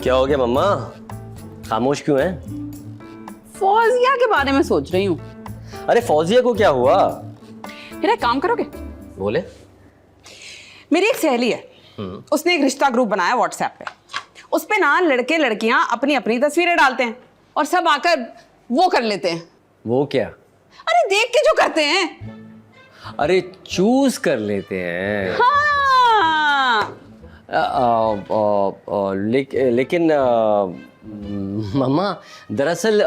क्या हो गया मम्मा, खामोश क्यों है? फौजिया के बारे में सोच रही हूँ। अरे फौजिया को क्या हुआ? फिर एक काम करोगे? बोले। मेरी एक सहेली है, उसने एक रिश्ता ग्रुप बनाया व्हाट्सएप पे। उस पे ना लड़के लड़कियां अपनी अपनी तस्वीरें डालते हैं और सब आकर वो कर लेते हैं। वो क्या? अरे देख के जो करते हैं। अरे चूज कर लेते हैं। हाँ। लेकिन मम्मा दरअसल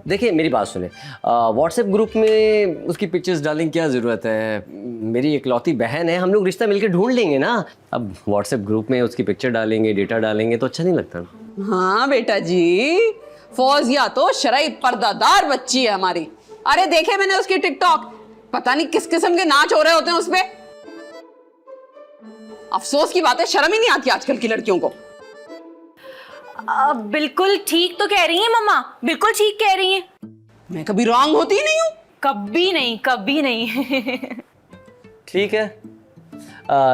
देखिए मेरी बात सुने, व्हाट्सएप ग्रुप में उसकी पिक्चर्स डालने की क्या ज़रूरत है? मेरी इकलौती बहन है, हम लोग रिश्ता मिलकर ढूंढ लेंगे ना। अब व्हाट्सएप ग्रुप में उसकी पिक्चर डालेंगे, डेटा डालेंगे तो अच्छा नहीं लगता। हाँ बेटा जी, फौजिया तो शरई पर्दादार बच्ची है हमारी। अरे देखे मैंने उसकी टिकटॉक, पता नहीं किस किस्म के नाच हो रहे होते हैं उसपे। अफसोस की बात है, शर्म ही नहीं आती आजकल की लड़कियों को। बिल्कुल ठीक तो कह रही हैं मम्मा, बिल्कुल ठीक कह रही हैं। मैं कभी रॉन्ग होती ही नहीं हूँ। कभी नहीं, कभी नहीं। ठीक है।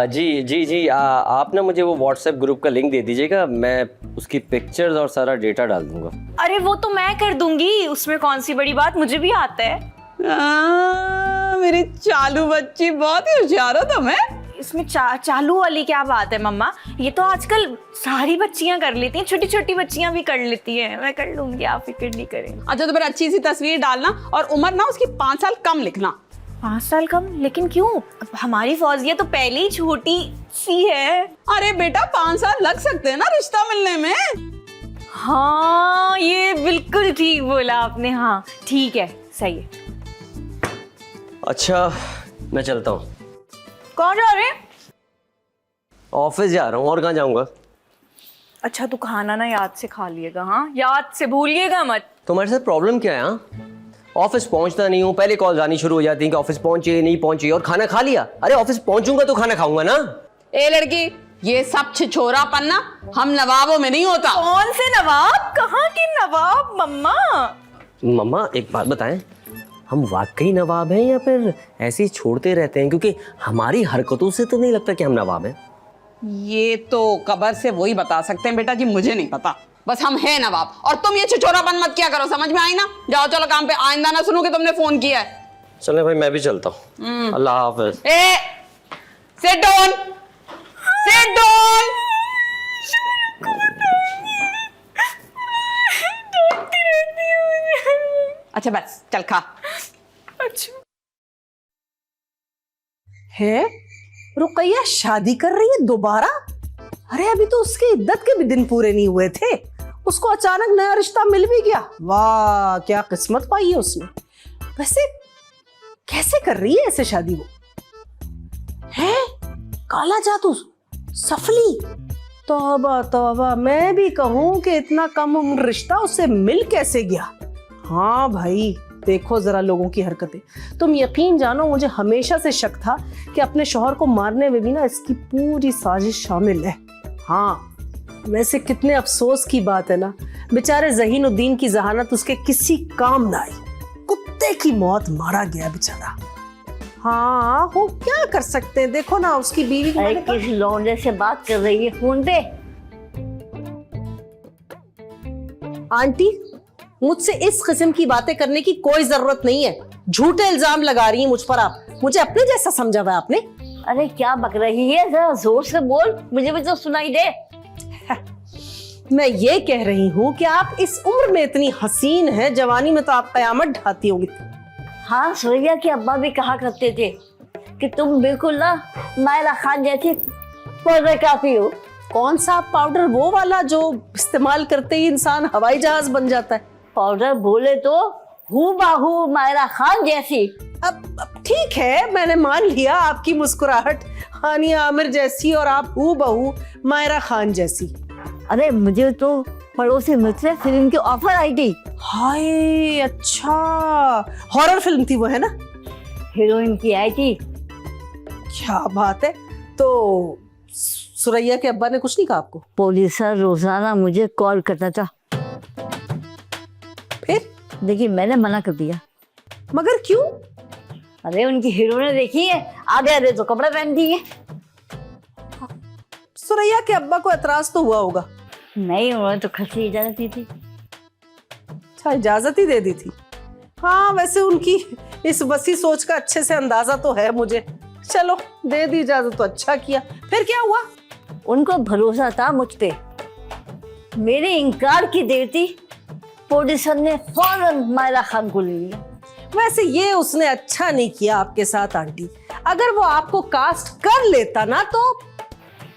जी जी जी, आप ना मुझे वो व्हाट्सएप ग्रुप का लिंक दे दीजिएगा, मैं उसकी पिक्चर्स और सारा डेटा डाल दूंगा। अरे वो तो मैं कर दूंगी, उसमें कौन सी बड़ी बात, मुझे भी आता है। मेरी चालू बच्ची, बहुत ही होशियार हो तुम। इसमें चालू वाली क्या बात है मम्मा, ये तो आजकल सारी बच्चियां कर लेती हैं, छोटी छोटी बच्चियां भी कर लेती हैं। मैं कर लूंगी, आप फिक्र नहीं करें। अच्छा तो फिर अच्छी सी तस्वीर डालना और उम्र ना उसकी 5 साल कम लिखना। 5 साल कम? लेकिन क्यों? हमारी फौजिया तो पहले ही छोटी सी है। अरे बेटा 5 साल लग सकते हैं ना रिश्ता मिलने में। हाँ ये बिल्कुल ठीक बोला आपने। हाँ ठीक है, सही है। अच्छा मैं चलता हूँ। कहाँ जा रहे हैं? ऑफिस जा रहा हूँ, और कहाँ जाऊँगा? अच्छा तो खाना ना याद से खा लिएगा, हाँ याद से भूलिएगा मत। तुम्हारे साथ प्रॉब्लम क्या है? हाँ, ऑफिस पहुंचता नहीं हूँ, पहले कॉल आनी शुरू हो जाती है कि ऑफिस पहुंचे नहीं पहुंचे, और खाना खा लिया। अरे ऑफिस पहुंचूंगा तो खाना खाऊंगा ना। ए लड़की, ये सब छिछोरापन ना हम नवाबों में नहीं होता। कौन से नवाब? कहाँ के नवाब मम्मा? मम्मा एक बात बताएं, हम वाकई नवाब हैं या फिर ऐसे ही छोड़ते रहते हैं? क्योंकि हमारी हरकतों से तो नहीं लगता कि हम नवाब हैं। ये तो कबर से वही बता सकते हैं बेटा जी, मुझे नहीं पता। बस हम हैं नवाब, और तुम ये छिछोरापन मत किया करो, समझ में आई ना? जाओ चलो काम पे, आइंदा ना सुनो कि तुमने फोन किया है। चले भाई, मैं भी चलता हूँ। अल्लाह हाफिज। Sit down, sit down. अच्छा बस चल खा। अच्छा है रुकैया शादी कर रही है दोबारा? अरे अभी तो उसकी इद्दत के भी दिन पूरे नहीं हुए थे, उसको अचानक नया रिश्ता मिल भी गया। वाह क्या किस्मत पाई है उसने। वैसे कैसे कर रही है ऐसे शादी वो? है काला जादू, सफली। तौबा तौबा, मैं भी कहूं कि इतना कम उम्र रिश्ता उससे मिल कैसे गया। हाँ भाई देखो जरा लोगों की हरकतें। तुम यकीन जानो, मुझे हमेशा से शक था कि अपने शौहर को मारने में भी ना इसकी पूरी साजिश शामिल है। हाँ वैसे कितने अफसोस की बात है ना, बेचारे ज़हीनुद्दीन की जहानत उसके किसी काम ना आई, कुत्ते की मौत मारा गया बेचारा। हाँ वो क्या कर सकते हैं, देखो ना उसकी बीवी अरे किस लौंडे से बात कर रही है फोन पे? आंटी मुझसे इस किस्म की बातें करने की कोई जरूरत नहीं है, झूठे इल्जाम लगा रही हैं मुझ पर आप। मुझे अपने जैसा समझा हुआ आपने। अरे क्या बक रही है, जरा जोर से बोल, मुझे भी तो सुनाई दे। मैं ये कह रही हूँ कि आप इस उम्र में इतनी हसीन हैं, जवानी में तो आप कयामत ढाती होगी। हाँ सुरैया के अब्बा भी कहा करते थे कि तुम बिल्कुल ना मायरा खान जैसी पाउडर काफी हो। कौन सा पाउडर? वो वाला जो इस्तेमाल करते ही इंसान हवाई जहाज बन जाता है। पाउडर बोले तो हूबहू मायरा खान जैसी। अब ठीक है, मैंने मान लिया आपकी मुस्कुराहट हानिया आमिर जैसी और आप हूबहू मायरा खान जैसी। अरे मुझे तो पड़ोसी मुझसे फिल्म की ऑफर आई थी। हाय अच्छा, हॉरर फिल्म थी वो, है ना? हीरोइन की आई थी। क्या बात है। तो सुरैया के अब्बा ने कुछ नहीं कहा आपको? पुलिसर रोजाना मुझे कॉल करता था, फिर लेकिन मैंने मना कर दिया। मगर क्यों? अरे उनकी हीरोइने देखी है, आगे आधे तो कपड़े पहनती है। सुरैया के अब्बा को एतराज तो हुआ होगा। नहीं, उन्होंने तो खुद से इजाजत दी थी। अच्छा, इजाजत ही दे दी थी। हाँ, वैसे उनकी इस वसी सोच का अच्छे से अंदाजा तो है मुझे। चलो, दे दी इजाजत तो अच्छा किया। फिर क्या हुआ? उनको भरोसा था मुझ पे। मेरे इनकार की देर थी, प्रोड्यूसर ने फौरन मायरा खान को ले लिया। वैसे ये उसने अच्छा नहीं किया आपके साथ आंटी। अगर वो आपको कास्ट कर लेता ना तो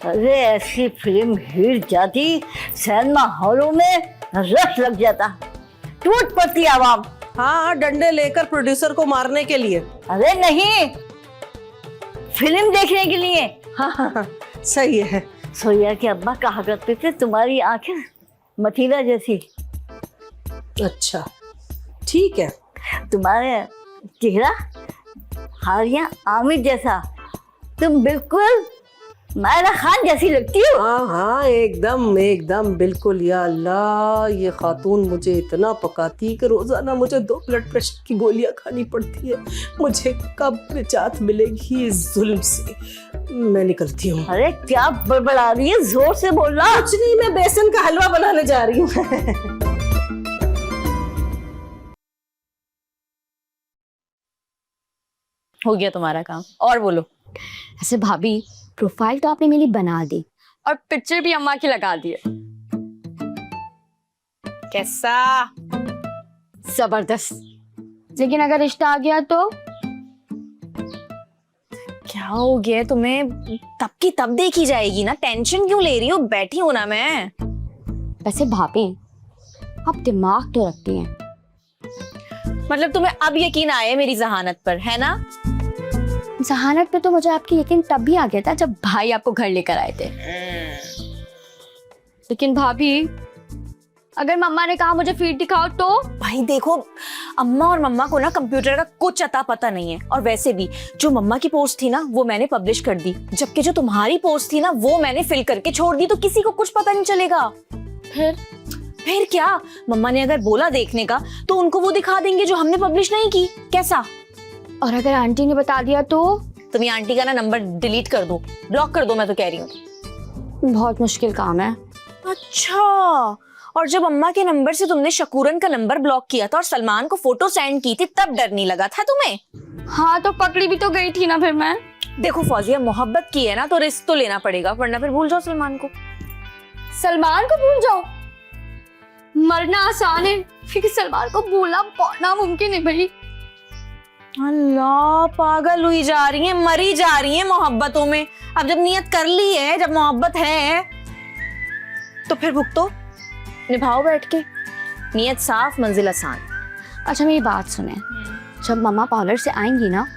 अरे ऐसी फिल्म हिट जाती, सिनेमा हॉलों में रश लग जाता, टूट पड़ती आवाम। हाँ, डंडे लेकर प्रोड्यूसर को मारने के लिए। अरे नहीं, फिल्म देखने के लिए। हाँ हाँ हाँ, सही है। सोया के अब्बा कहा करते थे, तुम्हारी आंखें मथीला जैसी, अच्छा, ठीक है। तुम्हारा चेहरा हारिया आमिर जैसा, तुम बिल्कुल मायरा खान जैसी लगती हो। हाँ हाँ, एकदम एकदम बिल्कुल। या अल्लाह, ये खातून मुझे इतना पकाती है कि रोजाना मुझे 2 ब्लड प्रेशर की गोलियां खानी पड़ती है। मुझे कब निजात मिलेगी इस जुल्म से? मैं निकलती हूँ। अरे क्या बड़बड़ा रही है, जोर से बोलना। कुछ नहीं, मैं बेसन का हलवा बनाने जा रही हूँ। हो गया तुम्हारा काम, और बोलो। ऐसे भाभी, प्रोफाइल तो आपने मेरी बना दी। और पिक्चर भी अम्मा की लगा दी है। कैसा? जबरदस्त। लेकिन अगर रिश्ता आ गया तो? क्या हो गया तुम्हें? तब की तब देखी जाएगी ना, टेंशन क्यों ले रही हो? बैठी हूं ना मैं। वैसे भाभी, आप दिमाग तो रखती हैं। मतलब तुम्हें अब यकीन आया है मेरी जहानत पर, है ना? जहानत पे तो मुझे आपकी यकीन तब भी आ गया था जब भाई आपको घर लेकर आए थे। लेकिन भाभी, अगर मम्मा ने कहा मुझे फीड दिखाओ तो? भाई देखो, अम्मा और मम्मा को ना कंप्यूटर का कुछ अता पता नहीं है। और वैसे भी जो मम्मा की पोस्ट थी ना, वो मैंने पब्लिश कर दी, जबकि जो तुम्हारी पोस्ट थी ना, वो मैंने फिल करके छोड़ दी, तो किसी को कुछ पता नहीं चलेगा। फिर क्या? मम्मा ने अगर बोला देखने का, तो उनको वो दिखा देंगे जो हमने पब्लिश नहीं की। कैसा? और अगर आंटी ने बता दिया तो? तुम ये आंटी का ना नंबर डिलीट कर दो, ब्लॉक कर दो, मैं तो कह रही हूँ। बहुत मुश्किल काम है। अच्छा, और जब अम्मा के नंबर से तुमने शकूरन का नंबर ब्लॉक किया था और सलमान को फोटो सेंड की थी, तब डर नहीं लगा था तुम्हें? हाँ, तो पकड़ी भी तो गई थी ना फिर मैं। देखो फौजिया, मोहब्बत की है ना तो रिस्क तो लेना पड़ेगा, वरना फिर भूल जाओ सलमान को। सलमान को भूल जाओ? मरना आसान है, क्योंकि सलमान को भूलना बहुत नामुमकिन है भाई। अल्लाह, पागल हुई जा रही है, मरी जा रही है मोहब्बतों में। अब जब नियत कर ली है, जब मोहब्बत है, तो फिर भुगतो, निभाओ बैठ के। नियत साफ, मंजिल आसान। अच्छा, मेरी बात सुने। जब मम्मा पार्लर से आएंगी ना,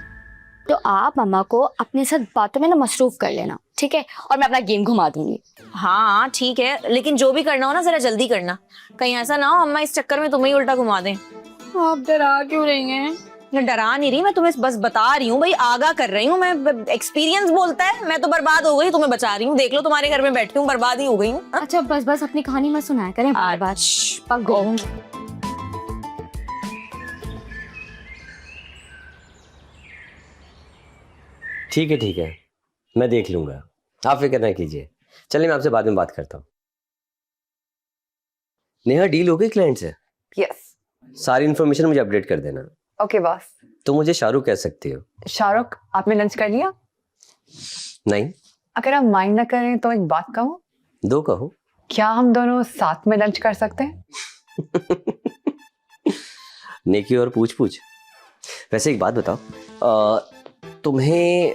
तो आप मम्मा को अपने साथ बातों में ना मसरूफ कर लेना, ठीक है? और मैं अपना गेम घुमा दूंगी। हाँ ठीक है, लेकिन जो भी करना हो ना, जरा जल्दी करना। कहीं ऐसा ना हो अम्मा इस चक्कर में तुम्हें ही उल्टा घुमा दें। आप डरा क्यों रही हैं? मैं डरा नहीं रही, मैं तुम्हें बस बता रही हूँ भाई, आगाह कर रही हूँ मैं। एक्सपीरियंस बोलता है। मैं तो बर्बाद हो गई, तुम्हें बचा रही हूँ। देख लो, तुम्हारे घर में बैठी हूँ, बर्बाद ही हो गई हूँ। अच्छा, बस बस अपनी कहानी मत सुनाया करें बार बार। पक गई। ठीक है, मैं देख लूंगा, आप फिक्र ना कीजिए। चलिए, मैं आपसे बाद में बात करता हूँ। नेहा, डील हो गई क्लाइंट से? यस। सारी इन्फॉर्मेशन मुझे अपडेट कर देना। Okay boss. तो मुझे शाहरुख कह सकती हो। शाहरुख, आपने लंच कर लिया? नहीं। अगर आप माइंड ना करें तो एक बात कहूँ? दो कहो। क्या हम दोनों साथ में लंच कर सकते हैं? नेकी और पूछ पूछ। वैसे एक बात बताओ, तुम्हें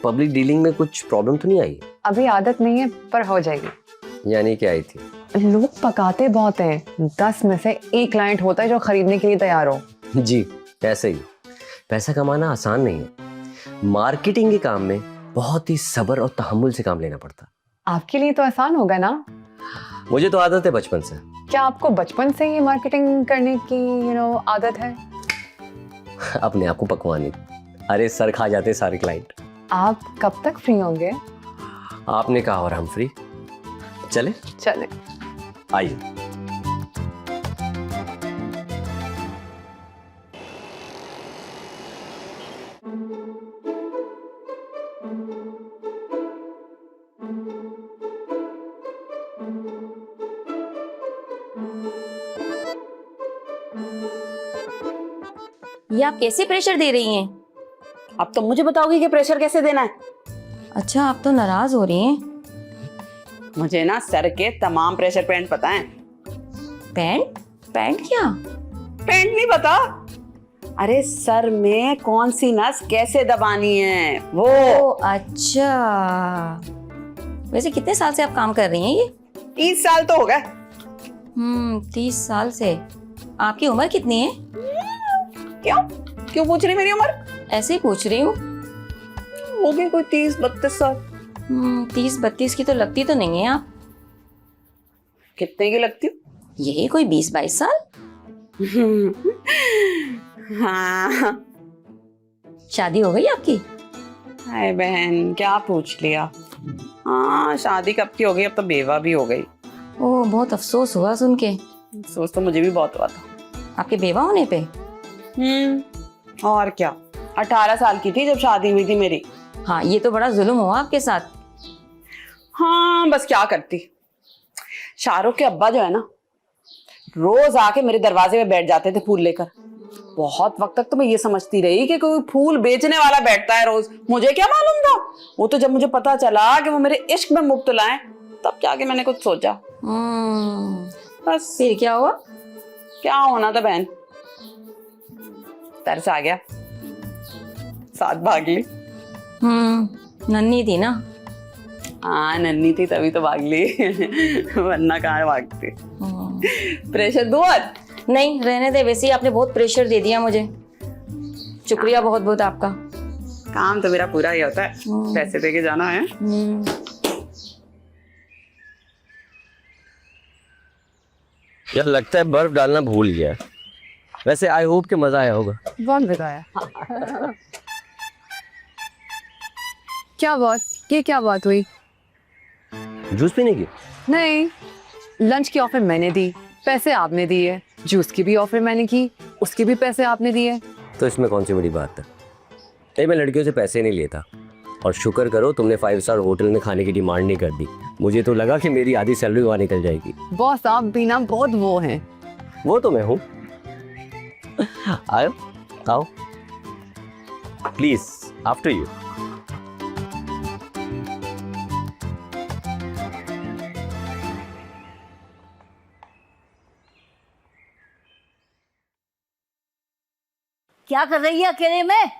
पब्लिक डीलिंग में कुछ प्रॉब्लम तो नहीं आई? अभी आदत नहीं है, पर हो जाएगी। यानी क्या आई थी? लोग पकाते बहुत हैं, 10 में से 1 क्लाइंट होता है जो खरीदने के लिए तैयार हो। जी, ऐसे ही। पैसा कमाना आसान नहीं है। मार्केटिंग के काम में बहुत ही सब्र और तहम्मुल से काम लेना पड़ता। आपके लिए तो आसान होगा ना? मुझे तो आदत है बचपन से। क्या आपको बचपन से ही मार्केटिंग करने की आदत है? अपने आप को पकवाने। अरे सर खा जाते सारे क्लाइंट। आप कब तक फ्री होंगे? आपने कहा और हम फ्री। चले? चले। आइए। ये आप कैसे प्रेशर दे रही हैं? अब तुम मुझे बताओगी कि प्रेशर कैसे देना है। अच्छा, आप तो नाराज हो रही हैं। मुझे ना सर के तमाम प्रेशर पॉइंट पता है। पैंट? पैंट क्या? पैंट नहीं पता? अरे सर में कौन सी नस कैसे दबानी है वो। ओ अच्छा। वैसे कितने साल से आप काम कर रही हैं ये? 30 साल तो हो गए। 30 साल से। आपकी उम्र कितनी है? क्यों क्यों पूछ रही मेरी उम्र? ऐसे ही पूछ रही हूँ। हो गई कोई 30-32 साल। 30-32 की तो लगती तो नहीं है आप। कितने की लगती हूँ? यही कोई 20-22 साल। हाँ। शादी हो गई आपकी? हाय बहन, क्या पूछ लिया। हाँ, शादी कब की हो गई, अब तो बेवा भी हो गई। ओह, बहुत अफसोस हुआ सुन के। सोच तो मुझे भी बहुत हुआ था। आपके बेवा होने पे? और क्या, 18 साल की थी जब शादी हुई थी मेरी। हाँ, ये तो बड़ा जुल्म हुआ आपके साथ। हाँ, बस क्या करती। शाहरुख के अब्बा जो है ना, रोज आके मेरे दरवाजे पे बैठ जाते थे फूल लेकर। बहुत वक्त तक तो मैं ये समझती रही कि कोई फूल बेचने वाला बैठता है रोज। मुझे क्या मालूम था। वो तो जब मुझे पता चला कि वो मेरे इश्क में मुब्तला हैं, तब जाके मैंने कुछ सोचा। बस। फिर क्या हुआ? क्या होना था बहन, तरस आ गया, साथ भाग ली। नन्ही थी ना। हाँ, नन्ही थी तभी तो भाग ली। वरना कहाँ भागती। प्रेशर दो आज? नहीं, रहने दे। वैसे ही आपने बहुत प्रेशर दे दिया मुझे। शुक्रिया बहुत बहुत आपका। काम तो मेरा पूरा ही होता है, पैसे दे के जाना है। यार लगता है बर्फ डालना भूल गया। वैसे आई होप कि मजा आया होगा। बहुत मजा आया। क्या बात, ये क्या बात हुई? जूस पीने की? नहीं, लंच की ऑफर मैंने दी, पैसे आपने दिए। जूस की भी ऑफर मैंने की, उसके भी पैसे आपने दिए। तो इसमें कौन सी बड़ी बात है? नहीं, मैं लड़कियों से पैसे नहीं लेता। और शुक्र करो तुमने 5 स्टार होटल में खाने की डिमांड नहीं कर दी। मुझे तो लगा कि मेरी आधी सैलरी वहाँ निकल जाएगी। बॉस, आप भी ना बहुत वो हैं। वो तो मैं हूँ। आओ आओ, प्लीज, आफ्टर यू। क्या कर रही है अकेले में?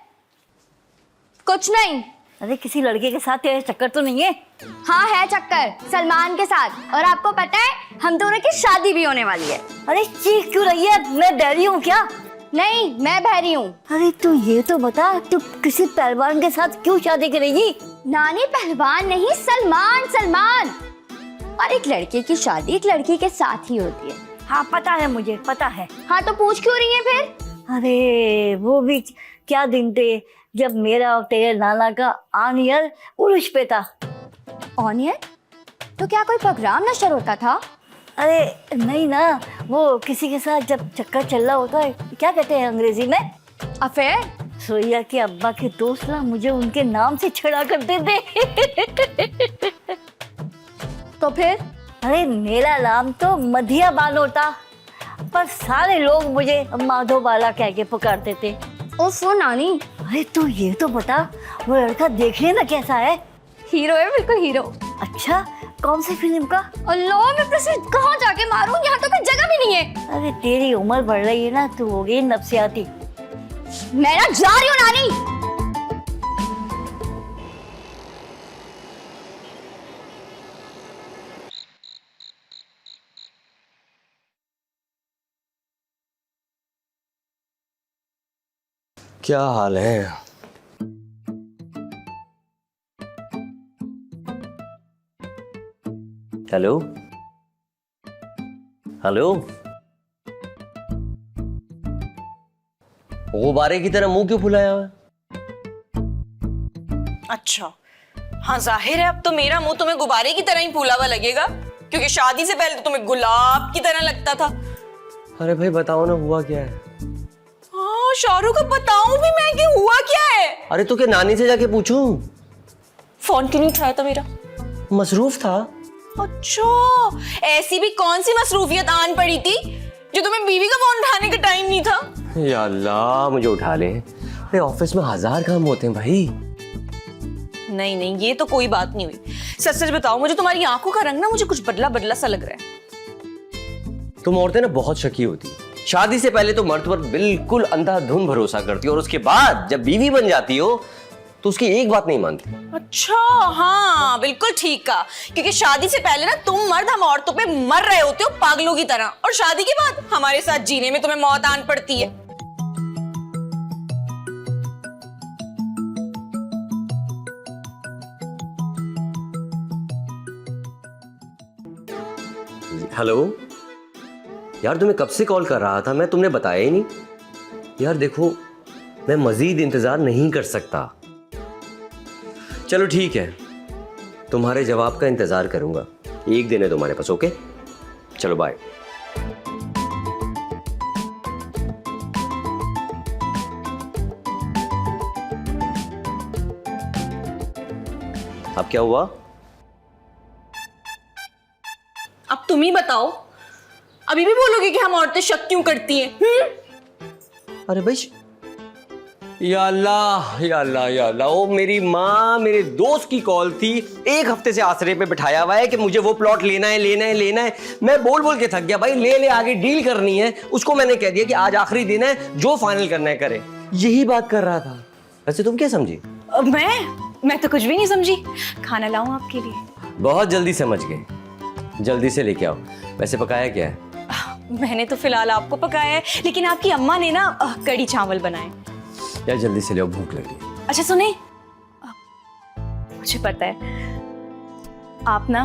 कुछ नहीं। अरे किसी लड़के के साथ तेरे चक्कर तो नहीं है? हाँ है चक्कर, सलमान के साथ। और आपको पता है हम दोनों की शादी भी होने वाली है। अरे चीख क्यों रही है? मैं बहरी हूँ क्या? नहीं, मैं बहरी हूँ। अरे तू ये तो बता, तू किसी पहलवान के साथ क्यों शादी करेगी? नानी, पहलवान नहीं, सलमान सलमान। और एक लड़के की शादी एक लड़की के साथ ही होती है। हाँ पता है, मुझे पता है। हाँ तो पूछ क्यों रही है फिर? अरे वो भी क्या दिन थे जब मेरा और तेरे नाना का ऑन ईयर उर्स पे था। On year? तो क्या कोई प्रोग्राम नशर होता था? अरे नहीं ना, वो किसी के साथ जब चक्कर चल रहा होता है, क्या कहते हैं अंग्रेजी में? अफेयर? सोया के अब्बा के दोस्त ना मुझे उनके नाम से छेड़ा करते थे। तो फिर? अरे मेरा नाम तो मधिया बानो था, पर सारे लोग मुझे माधो बाला कह के पुकारते थे। ओफो नानी। अरे तू ये तो बता, वो लड़का देखने में कैसा है? हीरो है, बिल्कुल हीरो। अच्छा, कौन सी फिल्म का? अल्लाह, मैं प्रसिद्ध कहाँ जाके मारूं? यहाँ तो कोई जगह भी नहीं है। अरे तेरी उम्र बढ़ रही है ना, तू हो गई नफसियाती। मैं ना जा रही हूँ नानी। क्या हाल है? हेलो हेलो, गुब्बारे की तरह मुंह क्यों फुलाया हुआ है? अच्छा, हाँ जाहिर है अब तो मेरा मुंह तुम्हें गुब्बारे की तरह ही फूला हुआ लगेगा, क्योंकि शादी से पहले तो तुम्हें गुलाब की तरह लगता था। अरे भाई बताओ ना, हुआ क्या है? हाँ शाहरुख, अब बताऊं भी मैं कि हुआ क्या है? अरे तो क्या नानी से जाके पूछूं? फोन क्यों नहीं उठाया था मेरा? मसरूफ था। अच्छा, ऐसी भी कौन सी मसरूफियत आन पड़ी थी जो तुम्हें बीवी का फोन उठाने का टाइम नहीं था? या अल्लाह मुझे उठा ले। अरे ऑफिस में 1000 काम होते हैं भाई। नहीं नहीं, ये तो कोई बात नहीं हुई। सच सच बताओ, मुझे तुम्हारी आंखों का रंग ना मुझे कुछ बदला बदला सा लग रहा है। तुम औरतें ना बहुत शकी होती है। शादी से पहले तो मर्द पर बिल्कुल अंधाधुंध भरोसा करती हो और उसके बाद जब बीवी बन जाती हो तो उसकी एक बात नहीं मानती। अच्छा, हाँ बिल्कुल ठीक कहा, क्योंकि शादी से पहले ना तुम मर्द हम औरतों पे मर रहे होते हो पागलों की तरह, और शादी के बाद हमारे साथ जीने में तुम्हें मौत आन पड़ती है। हेलो यार, तुम्हें कब से कॉल कर रहा था मैं, तुमने बताया ही नहीं। यार देखो, मैं मजीद इंतजार नहीं कर सकता। चलो ठीक है, तुम्हारे जवाब का इंतजार करूंगा। एक दिन है तुम्हारे पास, ओके? चलो बाय। अब क्या हुआ? अब तुम ही बताओ, अभी भी बोलोगे कि हम औरतें शक क्यों करती हैं? अरे भाई, या अल्लाह या अल्लाह या अल्लाह, ओ मेरी माँ, मेरे दोस्त की कॉल थी। 1 हफ्ते से आसरे पे बिठाया हुआ है कि मुझे वो प्लॉट लेना है लेना है लेना है। मैं बोल बोल के थक गया भाई, ले ले, आगे डील करनी है। उसको मैंने कह दिया कि आज आखिरी दिन है, जो फाइनल करना है करे। यही बात कर रहा था। वैसे तुम क्या समझी? मैं तो कुछ भी नहीं समझी। खाना लाऊं आपके लिए? बहुत जल्दी समझ गए, जल्दी से लेके आओ। वैसे पकाया क्या है? मैंने तो फिलहाल आपको पकाया है, लेकिन आपकी अम्मा ने ना कड़ी चावल बनाए। यार जल्दी से ले आओ, भूख लगी है। अच्छा सुने, मुझे पता है आप ना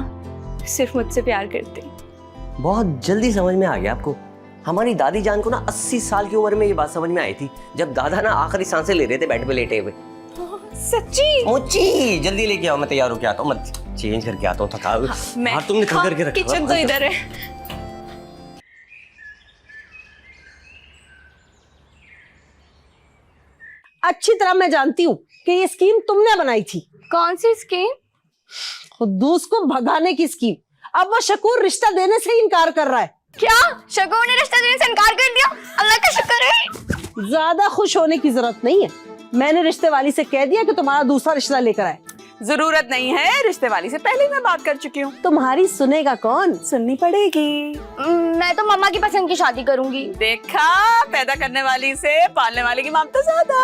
सिर्फ मुझसे प्यार करते हैं। बहुत जल्दी समझ में आ गया आपको। हमारी दादी जान को ना 80 साल की उम्र में ये बात समझ में आई थी, जब दादा ना आखिरी सांसें ले रहे थे बेड पे लेटे हुए। सच्ची? मुच्ची, जल्दी लेके आओ, मैं तैयार होके आता हूँ। मत चेंज करके आता हूँ, थका। मैं तुमने निकल करके रखा। किचन तो इधर है। अच्छी तरह मैं जानती हूँ कि ये स्कीम तुमने बनाई थी। कौन सी स्कीम? खुद्दूस को भगाने की स्कीम। अब वो शकूर रिश्ता देने से इनकार कर रहा है। क्या शकूर ने रिश्ता देने से इनकार कर दिया? अल्लाह का शुक्र है। ज्यादा खुश होने की जरूरत नहीं है। मैंने रिश्ते वाली से कह दिया कि तुम्हारा दूसरा रिश्ता लेकर आए। जरूरत नहीं है, रिश्ते वाली से पहले मैं बात कर चुकी हूँ। तुम्हारी सुनेगा कौन? सुननी पड़ेगी। मैं तो मम्मा की पसंद की शादी करूंगी। देखा, पैदा करने वाली से पालने वाले की ममता ज्यादा।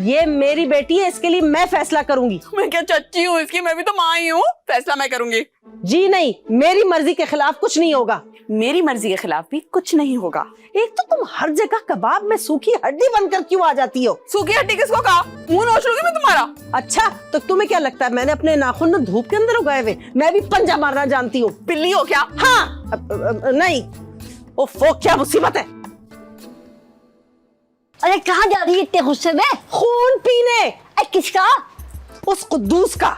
ये मेरी बेटी है, इसके लिए मैं फैसला करूंगी। मैं क्या चच्ची हूँ इसकी? मैं भी तो माँ ही हूँ, फैसला मैं करूंगी। जी नहीं, मेरी मर्जी के खिलाफ कुछ नहीं होगा। मेरी मर्जी के खिलाफ भी कुछ नहीं होगा। एक तो तुम हर जगह कबाब में सूखी हड्डी बनकर क्यों आ जाती हो? सूखी हड्डी किसको कहा? मुंह नोच लूंगी मैं तुम्हारा। अच्छा, तो तुम्हें क्या लगता है मैंने अपने नाखून में धूप के अंदर उगाए हुए? मैं भी पंजा मारना जानती हूँ। बिल्ली हो क्या? हाँ, नहीं। ओफो, क्या मुसीबत है। अरे कहाँ जा रही है इतने गुस्से में? खून पीने। अरे किसका? उस कुद्दूस का।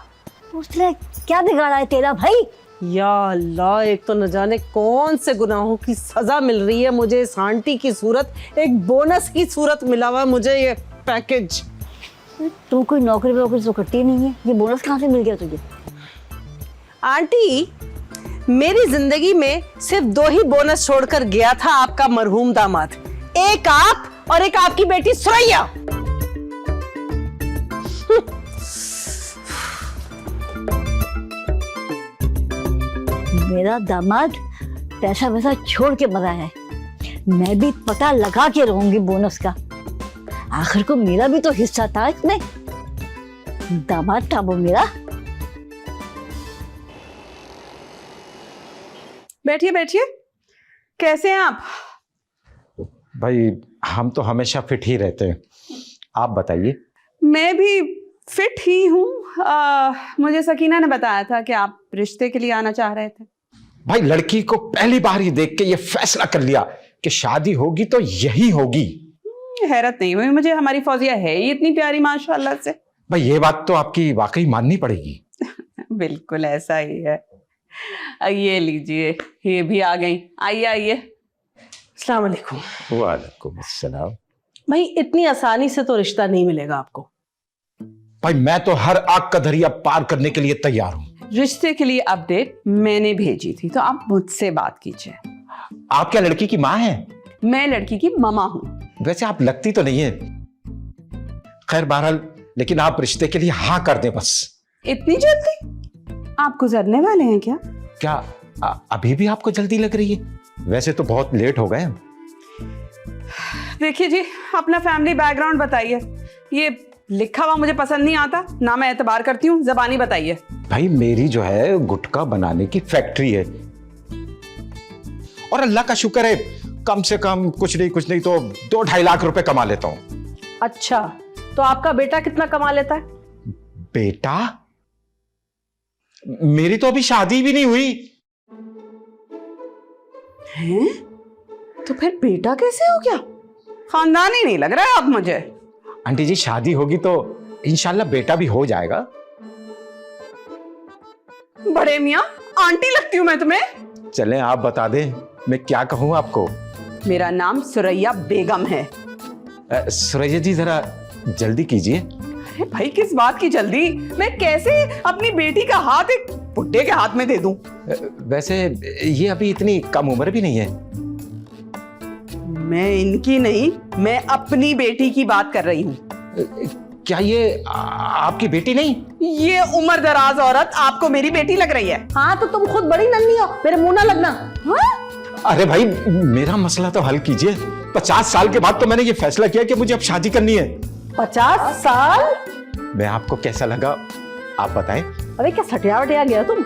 उसने क्या बिगाड़ा है तेरा भाई? या अल्लाह, एक तो न जाने कौन से गुनाहों की सजा मिल रही है मुझे इस आंटी की सूरत, एक बोनस की सूरत मिला हुआ मुझे ये पैकेज। तू कोई नौकरी वोकरी तो करती नहीं है, ये बोनस कहाँ से मिल गया तुझे? आंटी, मेरी जिंदगी में सिर्फ 2 ही बोनस छोड़कर गया था आपका मरहूम दामाद। एक आप और एक आपकी बेटी सुरैया। मेरा दामाद पैसा वैसा छोड़ के मरा है। मैं भी पता लगा के रहूंगी बोनस का। आखिर को मेरा भी तो हिस्सा था इसमें। दामाद था वो मेरा। बैठिए बैठिए। कैसे हैं आप? भाई हम तो हमेशा फिट ही रहते हैं, आप बताइए। मैं भी फिट ही हूँ। मुझे सकीना ने बताया था कि आप रिश्ते के लिए आना चाह रहे थे। भाई लड़की को पहली बार ही देख के ये फैसला कर लिया कि शादी होगी तो यही होगी। हैरत नहीं हुई मुझे, हमारी फौजिया है ही इतनी प्यारी माशाल्लाह से। भाई ये बात तो आपकी वाकई माननी पड़ेगी। बिल्कुल ऐसा ही है। ये लीजिए, ये भी आ गई। आइए आइए। अस्सलाम वालेकुम। वालेकुम अस्सलाम। भाई इतनी आसानी से तो रिश्ता नहीं मिलेगा आपको। भाई मैं तो हर आग का दरिया पार करने के लिए तैयार हूँ। रिश्ते के लिए अपडेट मैंने भेजी थी, तो आप मुझसे बात कीजिए। आप क्या लड़की की माँ हैं? मैं लड़की की ममा हूँ। वैसे आप लगती तो नहीं है। खैर बहरहाल, लेकिन आप रिश्ते के लिए हाँ कर दें बस। इतनी जल्दी? आप गुजरने वाले हैं क्या? क्या अभी भी आपको जल्दी लग रही है? वैसे तो बहुत लेट हो गए हम। देखिए जी, अपना फैमिली बैकग्राउंड बताइए। ये लिखा हुआ मुझे पसंद नहीं आता, ना मैं एतबार करती हूँ। जबानी बताइए। भाई मेरी जो है गुटखा बनाने की फैक्ट्री है, और अल्लाह का शुक्र है कम से कम कुछ नहीं तो 2-2.5 लाख रुपए कमा लेता हूं। अच्छा, तो आपका बेटा कितना कमा लेता है? बेटा? मेरी तो अभी शादी भी नहीं हुई। हैं? तो फिर बेटा कैसे हो गया? खानदानी नहीं लग रहा है अब मुझे। आंटी जी, शादी होगी तो इंशाल्लाह बेटा भी हो जाएगा। बड़े मियाँ, आंटी लगती हूँ मैं तुम्हें? चलें आप बता दें, मैं क्या कहूं आपको? मेरा नाम सुरैया बेगम है। सुरैया जी जरा जल्दी कीजिए। अरे भाई, किस बात की जल्दी? मैं कैसे अपनी बेटी का हाथ एक बुड्ढे के हाथ में दे दूं? वैसे ये अभी इतनी कम उम्र भी नहीं है। मैं इनकी नहीं, मैं अपनी बेटी की बात कर रही हूँ। क्या ये आपकी बेटी नहीं? ये उम्र दराज औरत आपको मेरी बेटी लग रही है? हाँ, तो तुम खुद बड़ी नन्ही हो, मेरे मुंह ना लगना। हाँ? अरे भाई, मेरा मसला तो हल कीजिए। 50 साल के बाद तो मैंने ये फैसला किया कि मुझे अब शादी करनी है। 50 साल? मैं आपको कैसा लगा आप बताएं। अरे क्या सटिया वटिया गया तुम?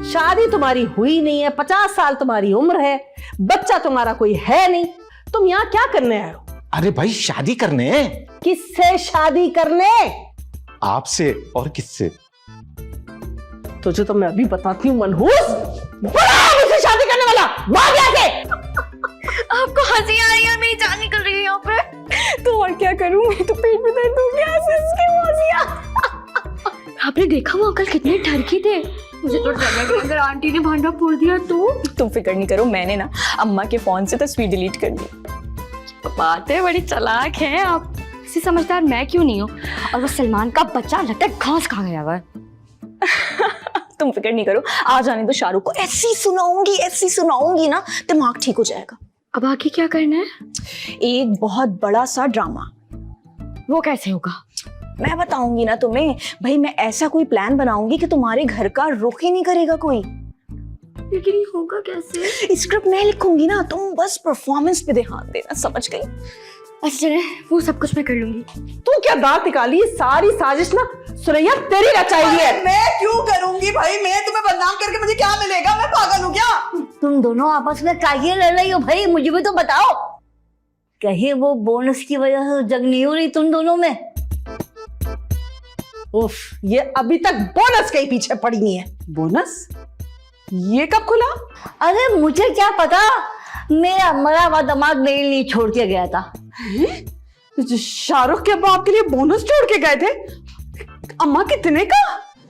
शादी तुम्हारी हुई नहीं है, 50 साल तुम्हारी उम्र है, बच्चा तुम्हारा कोई है नहीं, तुम यहाँ क्या करने आए हो? अरे भाई, शादी करने। किससे शादी करने? आपसे। और किससे? तुझे तो मैं अभी बताती हूँ मनहूस, बड़ा मुझसे शादी करने वाला, भाग यहाँ से। आपको हंसी आ रही है और मेरी जान निकल रही है यहाँ पे। तो और क्या करूं, मैं तो पेट में दर्द हो गया इसकी हंसियां। आपने देखा वो अंकल कितने डरके थे? मुझे तो डर लगा अगर आंटी ने भांडा फोड़ दिया तो। तुम फिक्र नहीं करो, मैंने ना अम्मा के फोन से तस्वीर डिलीट कर दी। बात है, बड़ी चालाक है आप। इसी समझदार मैं क्यों नहीं हूँ? और वो सलमान का बच्चा लगता है घास खा गया हुआ। तुम फिक्र नहीं करो, आ जाने दो शाहरुख को, ऐसी सुनाऊंगी ना दिमाग ठीक हो जाएगा। अब आगे क्या करना है? एक बहुत बड़ा सा ड्रामा। वो कैसे होगा? मैं बताऊंगी ना तुम्हें भाई, मैं ऐसा कोई प्लान बनाऊंगी कि तुम्हारे घर का रुख ही नहीं करेगा कोई। लेकिन ये होगा कैसे? स्क्रिप्ट मैं लिखूंगी ना, तुम बस परफॉर्मेंस पे ध्यान देना, समझ गई? अच्छा चले, वो सब कुछ मैं कर लूंगी। तू क्या दांत निकाली? ये सारी साजिश ना सुरैया तेरी रचाई है। मैं क्यों करूंगी भाई? मैं तुम्हें बदनाम करके मुझे क्या मिलेगा? मैं पागल हूँ क्या? तुम दोनों आपस में काहे लड़ रही हो भाई? मुझे भी तो बताओ। कहीं वो बोनस की वजह से जंग नहीं हो रही तुम दोनों में? उफ, ये अभी तक बोनस के ही पीछे पड़ी नहीं है। बोनस? ये कब खुला? अरे मुझे क्या पता, मेरा मरा हुआ दिमाग मेरे लिए छोड़ के गया था। शाहरुख के बाप के लिए बोनस छोड़ के गए थे? अम्मा कितने का?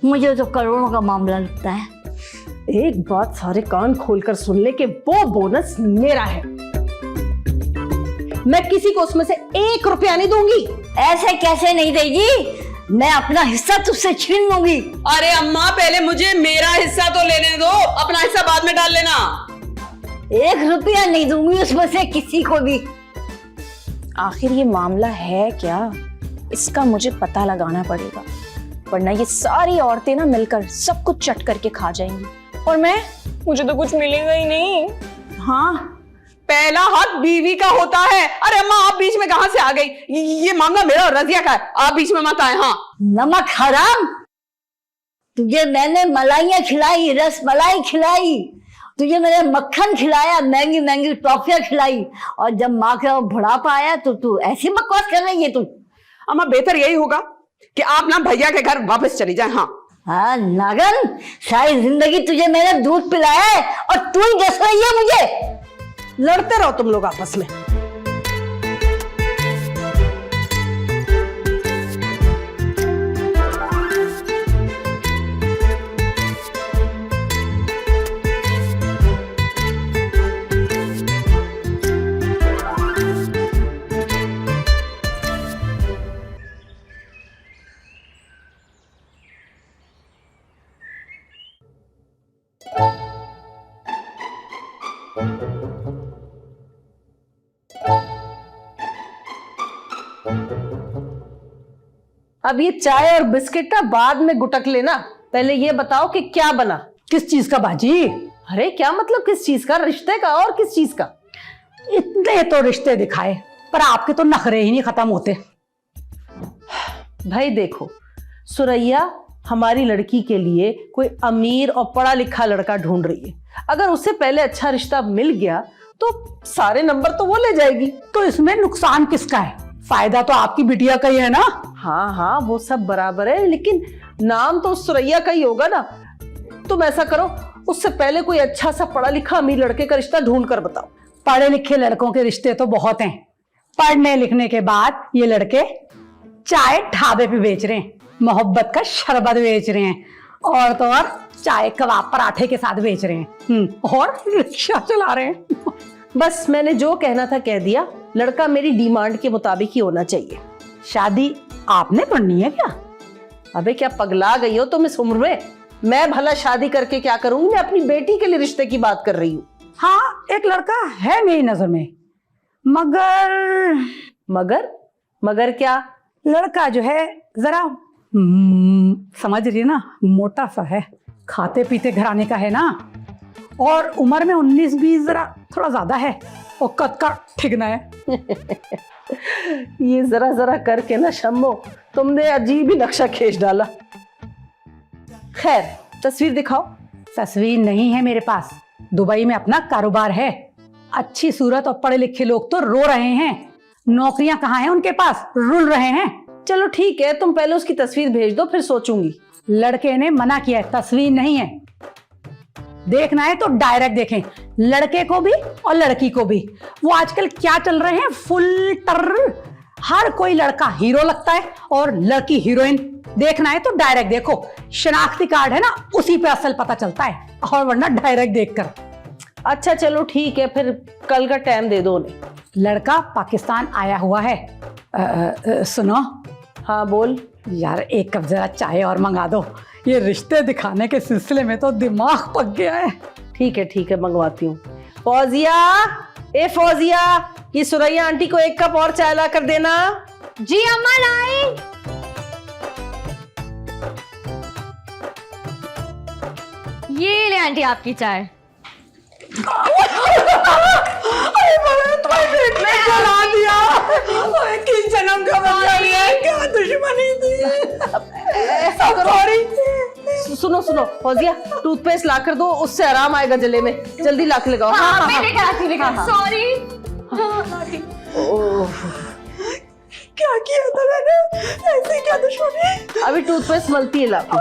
मुझे तो करोड़ों का मामला लगता है। एक बात सारे कान खोलकर सुन ले कि वो बोनस मेरा है। मैं किसी को उसमें से 1 रुपया नहीं दूंगी। ऐसे कैसे नहीं देगी? मैं अपना हिस्सा तुझसे छीन लूंगी। अरे अम्मा, पहले मुझे मेरा हिस्सा तो लेने दो, अपना हिस्सा बाद में डाल लेना। 1 रुपया नहीं दूंगी उसमें से किसी को भी। आखिर ये मामला है क्या? इसका मुझे पता लगाना पड़ेगा, वरना ये सारी औरतें ना मिलकर सब कुछ चट करके खा जाएंगी और मुझे तो कुछ मिलेगा ही नहीं। हाँ, पहला हक बीवी का होता है। अरे अम्मा, आप बीच में कहां से आ गई? ये मामला मेरा और रजिया का है, आप बीच में मत आए। हाँ, नमक हराम, तुझे मैंने मलाइयाँ खिलाई, रस मलाई खिलाई, तुझे मैंने मक्खन खिलाया, महंगी महंगी टॉफियां खिलाई, और जब माँ का बुढ़ापा आया तो तू ऐसी बकवास कर रही है तू। अम्मा, बेहतर यही होगा कि आप ना भैया के घर वापस चली जाए। हाँ हाँ नागन, सारी जिंदगी तुझे मैंने दूध पिलाया है और तू ही डस रही है मुझे। लड़ते रहो तुम लोग आपस में। अब ये चाय और बिस्किट का बाद में गुटक लेना, पहले ये बताओ कि क्या बना। किस चीज का बाजी? अरे क्या मतलब किस चीज का? रिश्ते का और किस चीज का? इतने तो रिश्ते दिखाए पर आपके तो नखरे ही नहीं खत्म होते। भाई देखो, सुरैया हमारी लड़की के लिए कोई अमीर और पढ़ा लिखा लड़का ढूंढ रही है। अगर उससे पहले अच्छा रिश्ता मिल गया तो सारे नंबर तो वो ले जाएगी। तो इसमें नुकसान किसका है? फायदा तो आपकी बिटिया का ही है ना। हाँ हाँ, वो सब बराबर है, लेकिन नाम तो सुरैया का ही होगा ना। तुम ऐसा करो, उससे पहले कोई अच्छा सा पढ़ा लिखा अमीर लड़के का रिश्ता ढूंढ कर बताओ। पढ़े लिखे लड़कों के रिश्ते तो बहुत हैं। पढ़ने लिखने के बाद ये लड़के चाय ढाबे पे बेच रहे हैं, मोहब्बत का शरबत बेच रहे हैं, और तो और चाय कबाब पराठे के साथ बेच रहे हैं, और रिक्शा चला रहे हैं। बस मैंने जो कहना था कह दिया। लड़का मेरी डिमांड के मुताबिक ही होना चाहिए। शादी आपने करनी है क्या? अबे क्या पगला गई हो तुम इस उम्र में? मैं भला शादी करके क्या करूंगी? मैं अपनी बेटी के लिए रिश्ते की बात कर रही हूँ। हाँ, एक लड़का है मेरी नजर में, मगर मगर क्या? लड़का जो है जरा समझ रही है ना, मोटा सा है, खाते पीते घराने का है ना, और उम्र में 19-20 जरा थोड़ा ज्यादा है, और कद का ठिकना है। ये जरा जरा करके ना शम्मो, तुमने अजीब ही नक्शा खींच डाला। खैर, तस्वीर दिखाओ। तस्वीर नहीं है मेरे पास, दुबई में अपना कारोबार है। अच्छी सूरत और पढ़े लिखे लोग तो रो रहे हैं, नौकरियां कहाँ हैं उनके पास, रुल रहे हैं। चलो ठीक है, तुम पहले उसकी तस्वीर भेज दो, फिर सोचूंगी। लड़के ने मना किया है, तस्वीर नहीं है। देखना है तो डायरेक्ट देखें, लड़के को भी और लड़की को भी। वो आजकल क्या चल रहे हैं, फुल टर, हर कोई लड़का हीरो लगता है और लड़की हीरोइन। देखना है तो डायरेक्ट देखो, शनाख्ती कार्ड है ना, उसी पे असल पता चलता है, और वरना डायरेक्ट देखकर। अच्छा चलो ठीक है, फिर कल का टाइम दे दो उन्हें। लड़का पाकिस्तान आया हुआ है। सुनो। हाँ बोल। यार एक कप जरा चाय और मंगा दो, ये रिश्ते दिखाने के सिलसिले में तो दिमाग पक गया है। ठीक है मंगवाती हूँ। फौजिया, ए फौजिया, ये सुरैया आंटी को एक कप और चाय ला कर देना। जी अम्मा लाई। ये ले आंटी आपकी चाय। जला दिया, किस जन्म का बदला है, क्या दुश्मनी थी। ऐसा करो, सुनो फौजिया, टूथपेस्ट ला कर दो, उससे आराम आएगा गले में। जल्दी ला के लगाओ। हाँ, मैं लेकर आती हूँ। सॉरी। क्या किया था मैंने, ऐसी क्या दुश्मनी? अभी टूथपेस्ट मलती है, ला के।